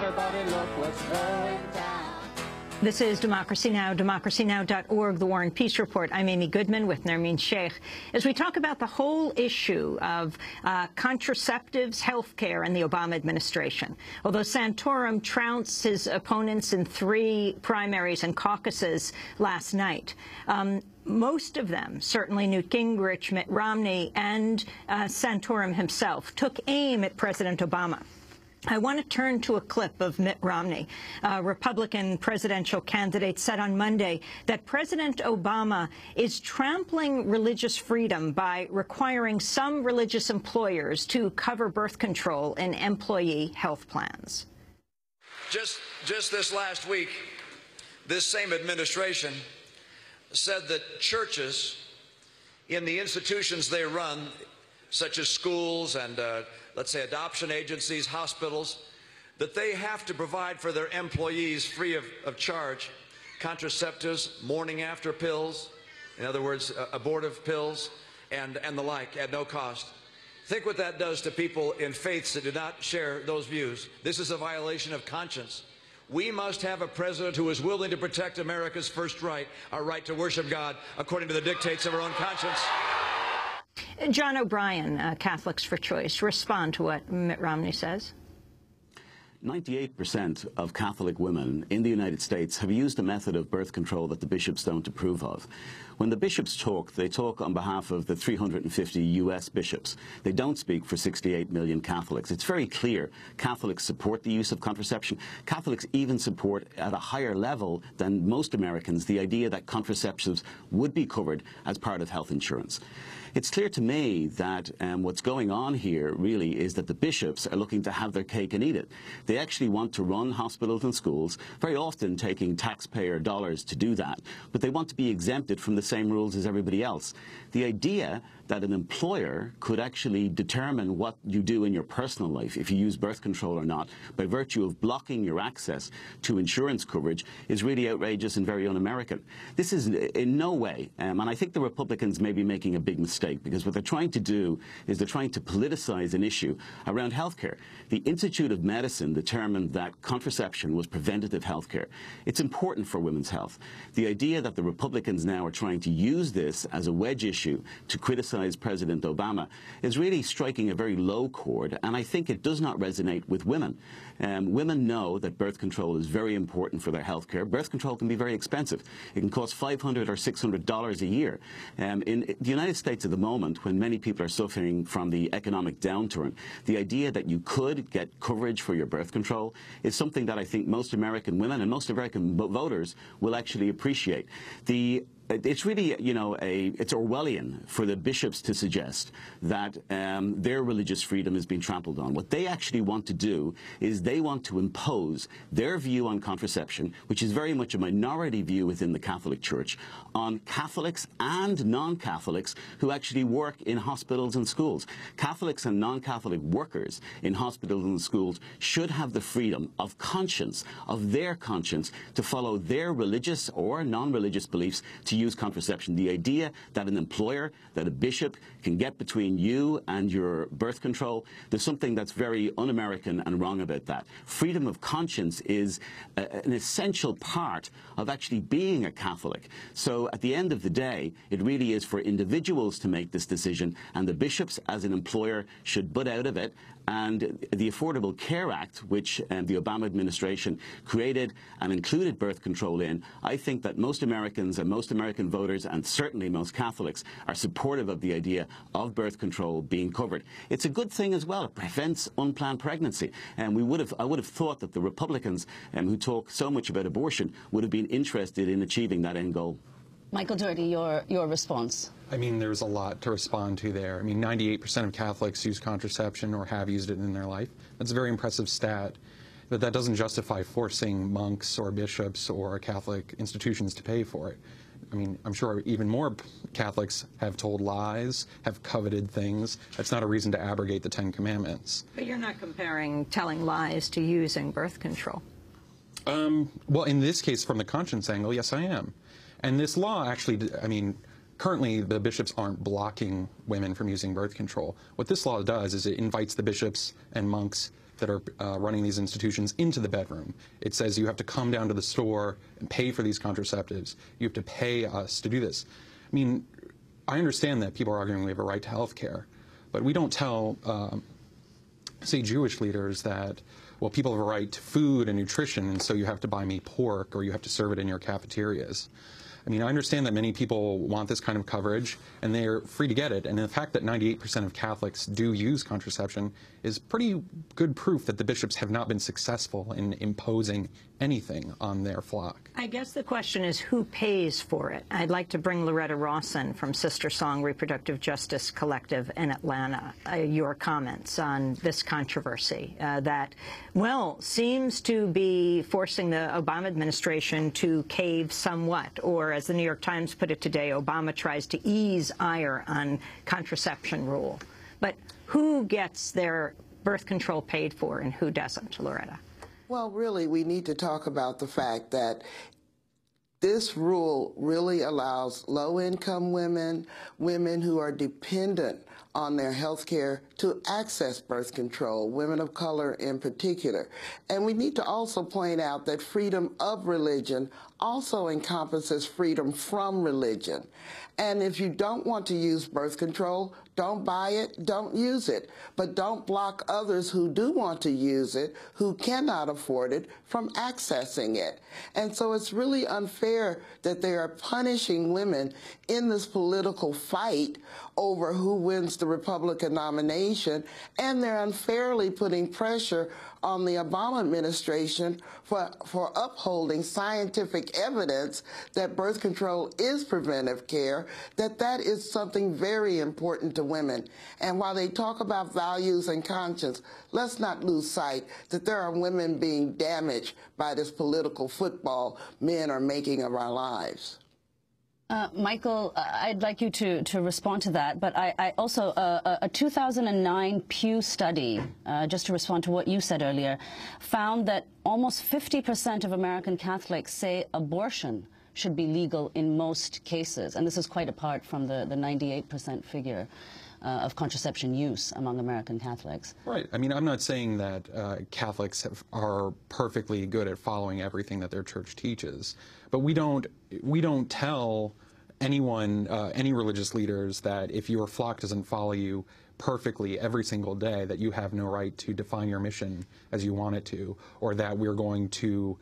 Everybody look what's going down. This is Democracy Now!, democracynow.org, The War and Peace Report. I'm Amy Goodman with Nermeen Sheikh. As we talk about the whole issue of contraceptives, health care, and the Obama administration. Although Santorum trounced his opponents in 3 primaries and caucuses last night, most of them, certainly Newt Gingrich, Mitt Romney, and Santorum himself, took aim at President Obama. I want to turn to a clip of Mitt Romney. Republican presidential candidate said on Monday that President Obama is trampling religious freedom by requiring some religious employers to cover birth control in employee health plans. Just this last week, this same administration said that churches in the institutions they run, such as schools and let's say adoption agencies, hospitals, that they have to provide for their employees free of charge contraceptives, morning after pills, in other words, abortive pills, and the like at no cost. Think what that does to people in faiths that do not share those views. This is a violation of conscience. We must have a president who is willing to protect America's first right, our right to worship God according to the dictates of our own conscience. John O'Brien, Catholics for Choice, respond to what Mitt Romney says. 98% of Catholic women in the United States have used a method of birth control that the bishops don't approve of. When the bishops talk, they talk on behalf of the 350 U.S. bishops. They don't speak for 68 million Catholics. It's very clear Catholics support the use of contraception. Catholics even support, at a higher level than most Americans, the idea that contraceptives would be covered as part of health insurance. It's clear to me that what's going on here really is that the bishops are looking to have their cake and eat it. They actually want to run hospitals and schools, very often taking taxpayer dollars to do that, but they want to be exempted from the same rules as everybody else. The idea that an employer could actually determine what you do in your personal life, if you use birth control or not, by virtue of blocking your access to insurance coverage, is really outrageous and very un-American. This is in no way, and I think the Republicans may be making a big mistake, because what they're trying to do is they're trying to politicize an issue around health care. The Institute of Medicine determined that contraception was preventative health care. It's important for women's health. The idea that the Republicans now are trying to use this as a wedge issue to criticize President Obama is really striking a very low chord, and I think it does not resonate with women. Women know that birth control is very important for their health care. Birth control can be very expensive. It can cost $500 or $600 a year. In the United States at the moment, when many people are suffering from the economic downturn, the idea that you could get coverage for your birth control is something that I think most American women and most American voters will actually appreciate. It's really, you know, it's Orwellian for the bishops to suggest that their religious freedom is being trampled on. What they actually want to do is they want to impose their view on contraception, which is very much a minority view within the Catholic Church, on Catholics and non-Catholics who actually work in hospitals and schools. Catholics and non-Catholic workers in hospitals and schools should have the freedom of conscience, of their conscience, to follow their religious or non-religious beliefs to use contraception. The idea that an employer, that a bishop can get between you and your birth control, there's something that's very un-American and wrong about that. Freedom of conscience is an essential part of actually being a Catholic. So at the end of the day, it really is for individuals to make this decision, and the bishops as an employer should butt out of it. And the Affordable Care Act, which the Obama administration created and included birth control in, I think that most Americans and most American voters, and certainly most Catholics, are supportive of the idea of birth control being covered. It's a good thing as well. It prevents unplanned pregnancy. And I would have thought that the Republicans, who talk so much about abortion, would have been interested in achieving that end goal. Michael Doherty, your response. I mean, there's a lot to respond to there. I mean, 98% of Catholics use contraception or have used it in their life. That's a very impressive stat. But that doesn't justify forcing monks or bishops or Catholic institutions to pay for it. I mean, I'm sure even more Catholics have told lies, have coveted things. That's not a reason to abrogate the 10 Commandments. But you're not comparing telling lies to using birth control. Well, in this case, from the conscience angle, yes, I am. And this law actually, I mean, currently the bishops aren't blocking women from using birth control. What this law does is it invites the bishops and monks that are running these institutions into the bedroom. It says you have to come down to the store and pay for these contraceptives. You have to pay us to do this. I mean, I understand that people are arguing we have a right to health care, but we don't tell, say, Jewish leaders that, well, people have a right to food and nutrition, and so you have to buy me pork or you have to serve it in your cafeterias. I mean, I understand that many people want this kind of coverage, and they're free to get it. And the fact that 98% of Catholics do use contraception is pretty good proof that the bishops have not been successful in imposing anything on their flock. I guess the question is who pays for it. I'd like to bring Loretta Rawson from Sister Song Reproductive Justice Collective in Atlanta. Your comments on this controversy that, well, seems to be forcing the Obama administration to cave somewhat, or as the New York Times put it today, Obama tries to ease ire on contraception rule. But who gets their birth control paid for and who doesn't, Loretta? Well, really, we need to talk about the fact that this rule really allows low-income women, women who are dependent on their health care to access birth control, women of color in particular. And we need to also point out that freedom of religion also encompasses freedom from religion. And if you don't want to use birth control, don't buy it, don't use it. But don't block others who do want to use it, who cannot afford it, from accessing it. And so it's really unfair that they are punishing women in this political fight over who wins the Republican nomination, and they're unfairly putting pressure on the Obama administration for upholding scientific evidence that birth control is preventive care, that is something very important to women. And while they talk about values and conscience, let's not lose sight that there are women being damaged by this political football men are making of our lives. Michael, I'd like you to respond to that, but I also, a 2009 Pew study, just to respond to what you said earlier, found that almost 50% of American Catholics say abortion should be legal in most cases, and this is quite apart from the 98% figure of contraception use among American Catholics. Right. I mean, I'm not saying that Catholics are perfectly good at following everything that their church teaches, but we don't tell anyone, any religious leaders, that if your flock doesn't follow you perfectly every single day, that you have no right to define your mission as you want it to, or that we're going to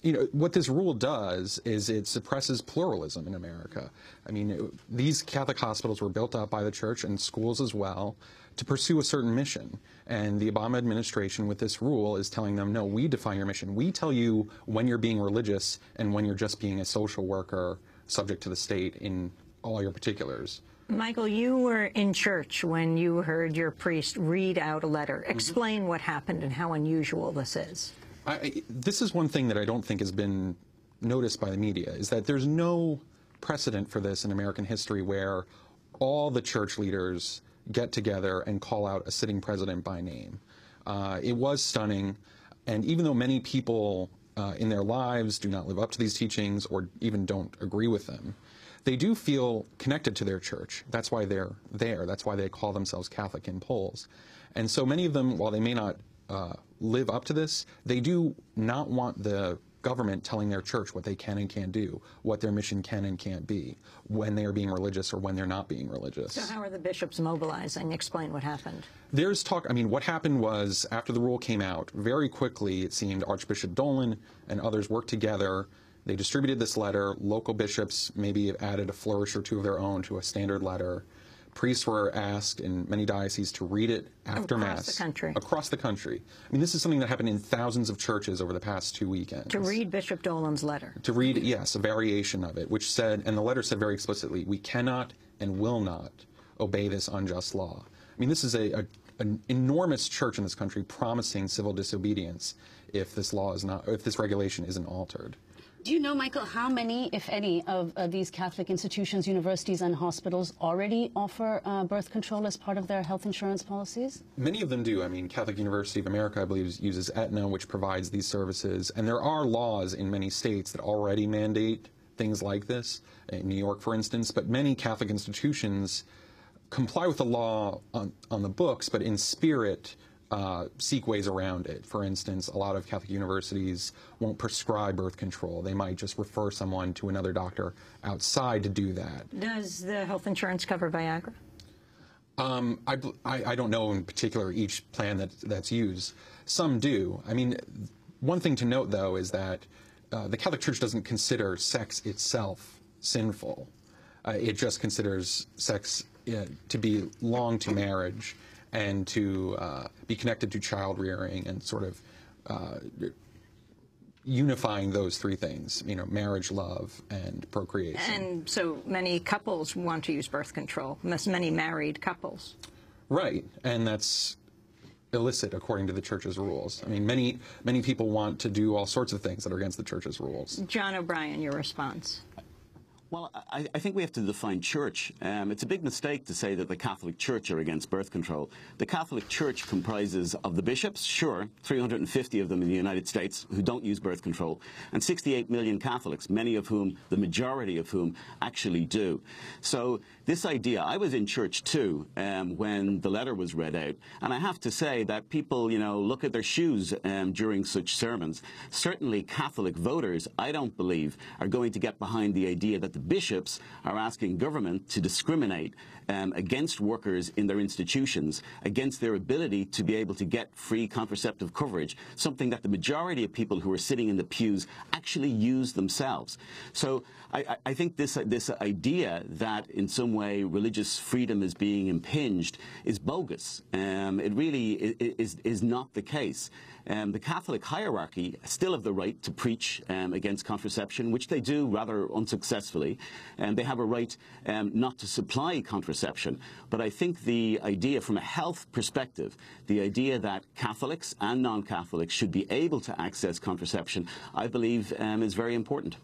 you know, what this rule does is it suppresses pluralism in America. I mean, these Catholic hospitals were built up by the church, and schools as well, to pursue a certain mission. And the Obama administration with this rule is telling them, no, we define your mission. We tell you when you're being religious and when you're just being a social worker subject to the state in all your particulars. Michael, you were in church when you heard your priest read out a letter. Explain what happened and how unusual this is. This is one thing that I don't think has been noticed by the media, is that there's no precedent for this in American history where all the church leaders get together and call out a sitting president by name. It was stunning, and even though many people in their lives do not live up to these teachings or even don't agree with them, they do feel connected to their church. That's why they're there. That's why they call themselves Catholic in polls. And so many of them, while they may not live up to this, they do not want the government telling their church what they can and can't do, what their mission can and can't be, when they are being religious or when they're not being religious. So how are the bishops mobilizing? Explain what happened. There's talk, I mean, what happened was, after the rule came out, very quickly, it seemed Archbishop Dolan and others worked together. They distributed this letter. Local bishops maybe added a flourish or two of their own to a standard letter. Priests were asked in many dioceses to read it after Mass. Across the country. Across the country. I mean, this is something that happened in thousands of churches over the past 2 weekends. To read Bishop Dolan's letter. To read, yes, a variation of it, which said, and the letter said very explicitly, we cannot and will not obey this unjust law. I mean, this is an enormous church in this country promising civil disobedience if this law is not, if this regulation isn't altered. Do you know, Michael, how many, if any, of these Catholic institutions, universities, and hospitals already offer birth control as part of their health insurance policies? Many of them do. I mean, Catholic University of America, I believe, uses Aetna, which provides these services. And there are laws in many states that already mandate things like this, in New York, for instance. But many Catholic institutions comply with the law on the books, but in spirit seek ways around it. For instance, a lot of Catholic universities won't prescribe birth control. They might just refer someone to another doctor outside to do that. Does the health insurance cover Viagra? I don't know in particular each plan that's used. Some do. I mean, one thing to note, though, is that the Catholic Church doesn't consider sex itself sinful. It just considers sex to be long to marriage and to be connected to child rearing and sort of unifying those three things, you know, marriage, love, and procreation. And so many couples want to use birth control, many married couples. Right, and that's illicit according to the Church's rules. I mean, many people want to do all sorts of things that are against the Church's rules. John O'Brien, your response. Well, I think we have to define church. It's a big mistake to say that the Catholic Church are against birth control. The Catholic Church comprises of the bishops, sure, 350 of them in the United States who don't use birth control, and 68 million Catholics, many of whom, the majority of whom, actually do. So this idea, I was in church too when the letter was read out, and I have to say that people, you know, look at their shoes during such sermons. Certainly Catholic voters, I don't believe, are going to get behind the idea that the bishops are asking government to discriminate against workers in their institutions, against their ability to be able to get free contraceptive coverage, something that the majority of people who are sitting in the pews actually use themselves. So I think this idea that in some way religious freedom is being impinged is bogus. It really is not the case. The Catholic hierarchy still have the right to preach against contraception, which they do rather unsuccessfully, and they have a right not to supply contraception. But I think the idea from a health perspective, the idea that Catholics and non-Catholics should be able to access contraception, I believe is very important.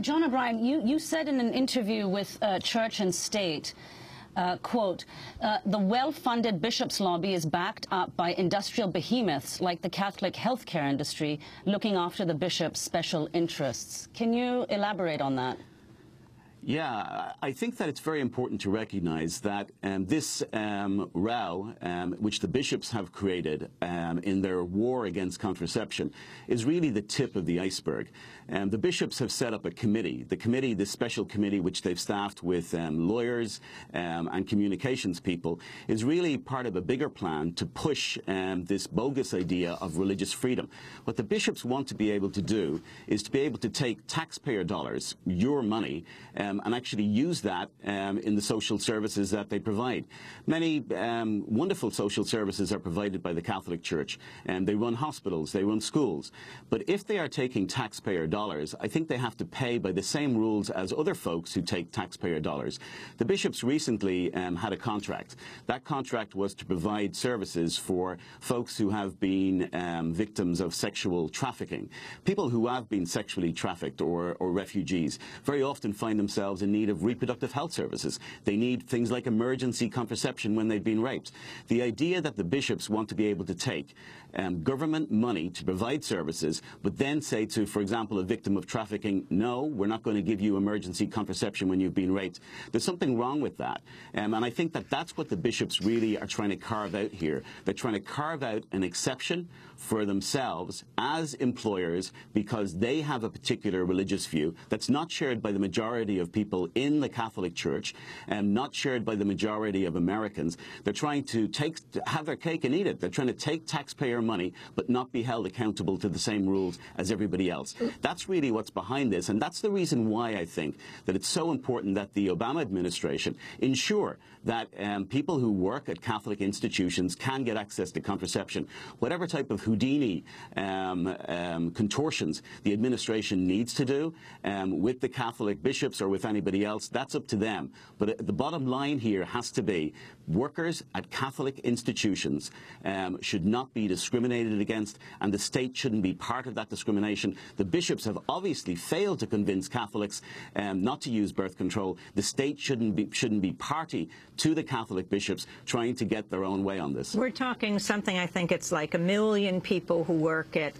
John O'Brien, you said in an interview with Church and State, quote, the well-funded bishops' lobby is backed up by industrial behemoths like the Catholic healthcare industry looking after the bishops' special interests. Can you elaborate on that? Yeah, I think that it's very important to recognize that this row, which the bishops have created in their war against contraception, is really the tip of the iceberg. The bishops have set up a committee. The committee, this special committee, which they've staffed with lawyers and communications people, is really part of a bigger plan to push this bogus idea of religious freedom. What the bishops want to be able to do is to be able to take taxpayer dollars, your money, and actually use that in the social services that they provide. Many wonderful social services are provided by the Catholic Church, and they run hospitals, they run schools. But if they are taking taxpayer dollars, I think they have to pay by the same rules as other folks who take taxpayer dollars. The bishops recently had a contract. That contract was to provide services for folks who have been victims of sexual trafficking. People who have been sexually trafficked or refugees very often find themselves in need of reproductive health services. They need things like emergency contraception when they've been raped. The idea that the bishops want to be able to take government money to provide services, but then say to, for example, a victim of trafficking, no, we're not going to give you emergency contraception when you've been raped. There's something wrong with that. And I think that that's what the bishops really are trying to carve out here. They're trying to carve out an exception for themselves as employers because they have a particular religious view that's not shared by the majority of people in the Catholic Church and not shared by the majority of Americans. They're trying to have their cake and eat it. They're trying to take taxpayer money but not be held accountable to the same rules as everybody else. That's really what's behind this, and that's the reason why I think that it's so important that the Obama administration ensure that people who work at Catholic institutions can get access to contraception. Whatever type of Houdini contortions the administration needs to do with the Catholic bishops or with anybody else, that's up to them. But the bottom line here has to be workers at Catholic institutions should not be discriminated discriminated against, and the state shouldn't be part of that discrimination. The bishops have obviously failed to convince Catholics not to use birth control. The state shouldn't be party to the Catholic bishops trying to get their own way on this. We're talking something, I think it's like 1 million people who work at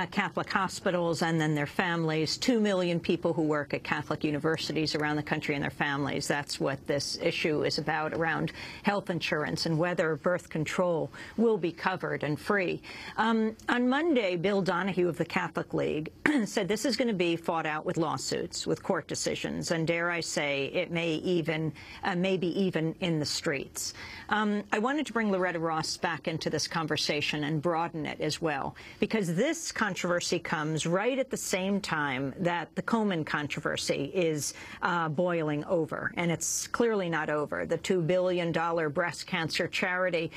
Catholic hospitals and then their families, 2 million people who work at Catholic universities around the country and their families. That's what this issue is about, around health insurance and whether birth control will be covered and free. On Monday, Bill Donahue of the Catholic League said this is going to be fought out with lawsuits, with court decisions, and dare I say, it may even, maybe even in the streets. I wanted to bring Loretta Ross back into this conversation and broaden it as well, because this controversy comes right at the same time that the Komen controversy is boiling over, and it's clearly not over. The $2 billion breast cancer charity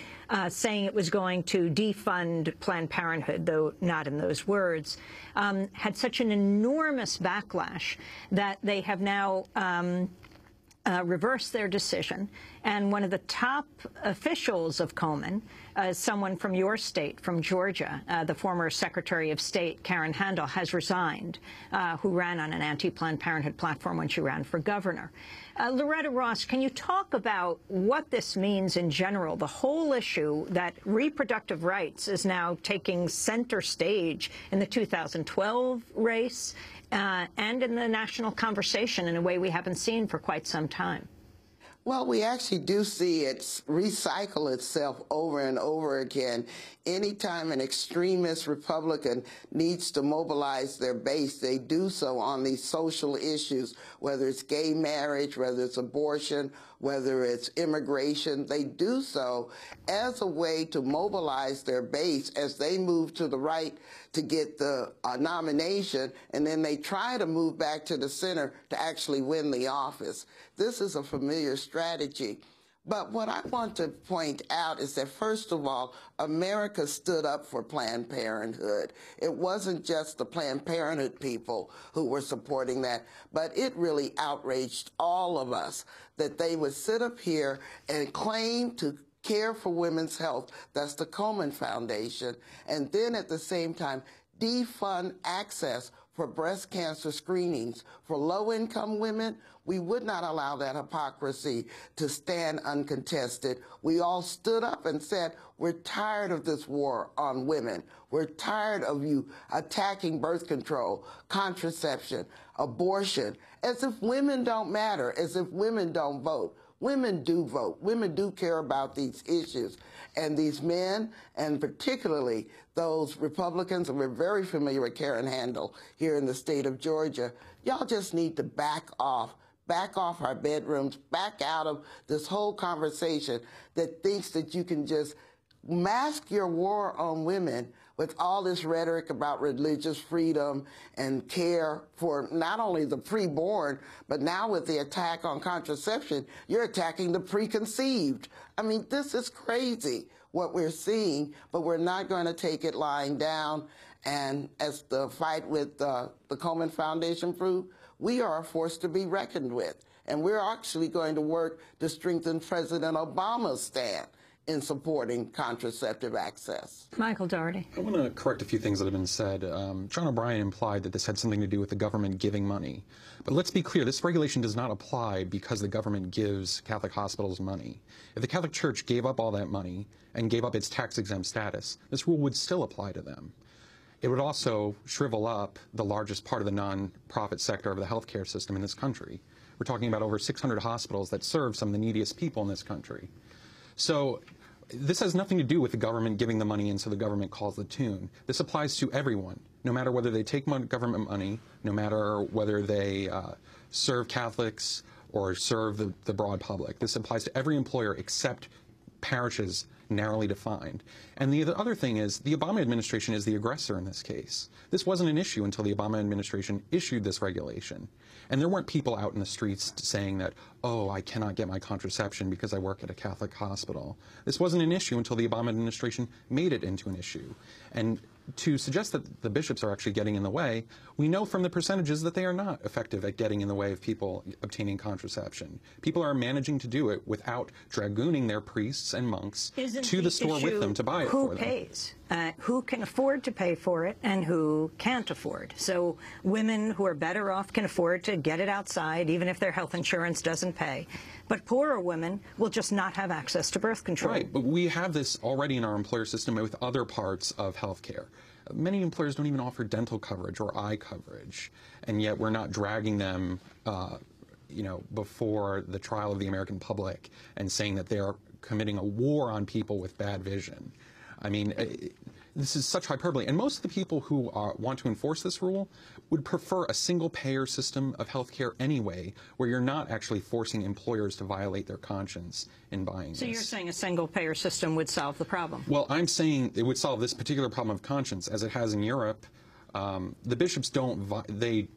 saying it was going to defund Planned Parenthood, though not in those words, had such an enormous backlash that they have now reversed their decision. And one of the top officials of Komen, someone from your state, from Georgia, the former Secretary of State, Karen Handel, has resigned, who ran on an anti-Planned Parenthood platform when she ran for governor. Loretta Ross, can you talk about what this means in general, the whole issue that reproductive rights is now taking center stage in the 2012 race and in the national conversation in a way we haven't seen for quite some time? Well, we actually do see it recycle itself over and over again. Anytime an extremist Republican needs to mobilize their base, they do so on these social issues, whether it's gay marriage, whether it's abortion, whether it's immigration. They do so as a way to mobilize their base as they move to the right to get the nomination, and then they try to move back to the center to actually win the office. This is a familiar strategy. But what I want to point out is that, first of all, America stood up for Planned Parenthood. It wasn't just the Planned Parenthood people who were supporting that, but it really outraged all of us that they would sit up here and claim to care for women's health. That's the Komen Foundation. And then at the same time, defund access for breast cancer screenings for low-income women. We would not allow that hypocrisy to stand uncontested. We all stood up and said, we're tired of this war on women. We're tired of you attacking birth control, contraception, abortion, as if women don't matter, as if women don't vote. Women do vote. Women do care about these issues. And these men, and particularly those Republicans, and we're very familiar with Karen Handel here in the state of Georgia, y'all just need to back off our bedrooms, back out of this whole conversation that thinks that you can just mask your war on women with all this rhetoric about religious freedom and care for not only the preborn, but now with the attack on contraception, you're attacking the preconceived. I mean, this is crazy what we're seeing, but we're not going to take it lying down. And as the fight with the Komen Foundation proved, we are a force to be reckoned with. And we're actually going to work to strengthen President Obama's stand in supporting contraceptive access. Michael Dougherty. I want to correct a few things that have been said. John O'Brien implied that this had something to do with the government giving money. But let's be clear, this regulation does not apply because the government gives Catholic hospitals money. If the Catholic Church gave up all that money and gave up its tax-exempt status, this rule would still apply to them. It would also shrivel up the largest part of the non-profit sector of the healthcare system in this country. We're talking about over 600 hospitals that serve some of the neediest people in this country. So this has nothing to do with the government giving the money in so the government calls the tune. This applies to everyone, no matter whether they take government money, no matter whether they serve Catholics or serve the broad public. This applies to every employer except parishes narrowly defined. And the other thing is the Obama administration is the aggressor in this case. This wasn't an issue until the Obama administration issued this regulation. And there weren't people out in the streets saying that, oh, I cannot get my contraception because I work at a Catholic hospital. This wasn't an issue until the Obama administration made it into an issue. And to suggest that the bishops are actually getting in the way, we know from the percentages that they are not effective at getting in the way of people obtaining contraception. People are managing to do it without dragooning their priests and monks to the store with them to buy it for them. Who pays? Who can afford to pay for it and who can't afford? So women who are better off can afford to get it outside, even if their health insurance doesn't pay. But poorer women will just not have access to birth control. Right, but we have this already in our employer system with other parts of health care. Many employers don't even offer dental coverage or eye coverage, and yet we're not dragging them before the trial of the American public and saying that they are committing a war on people with bad vision. I mean, this is such hyperbole. And most of the people who want to enforce this rule would prefer a single-payer system of health care anyway, where you're not actually forcing employers to violate their conscience in buying this. So you're saying a single-payer system would solve the problem? Well, I'm saying it would solve this particular problem of conscience, as it has in Europe. The bishops do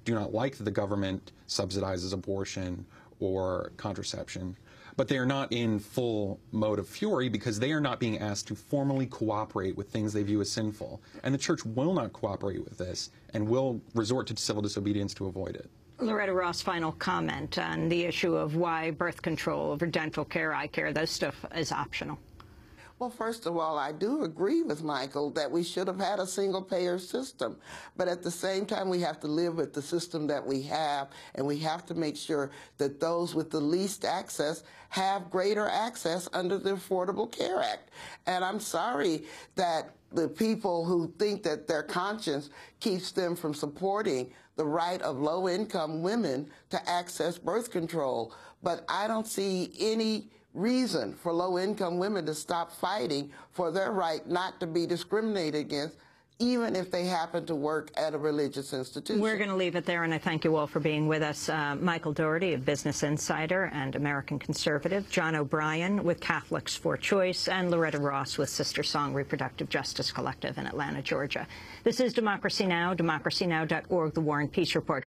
not like that the government subsidizes abortion or contraception. But they are not in full mode of fury because they are not being asked to formally cooperate with things they view as sinful. And the church will not cooperate with this and will resort to civil disobedience to avoid it. Loretta Ross, final comment on the issue of why birth control over dental care, eye care, those stuff is optional. Well, first of all, I do agree with Michael that we should have had a single-payer system. But at the same time, we have to live with the system that we have, and we have to make sure that those with the least access have greater access under the Affordable Care Act. And I'm sorry that the people who think that their conscience keeps them from supporting the right of low-income women to access birth control. But I don't see any reason for low-income women to stop fighting for their right not to be discriminated against, even if they happen to work at a religious institution. We're going to leave it there, and I thank you all for being with us. Michael Doherty of Business Insider and American Conservative, John O'Brien with Catholics for Choice, and Loretta Ross with Sister Song Reproductive Justice Collective in Atlanta, Georgia. This is Democracy Now!, democracynow.org, The War and Peace Report.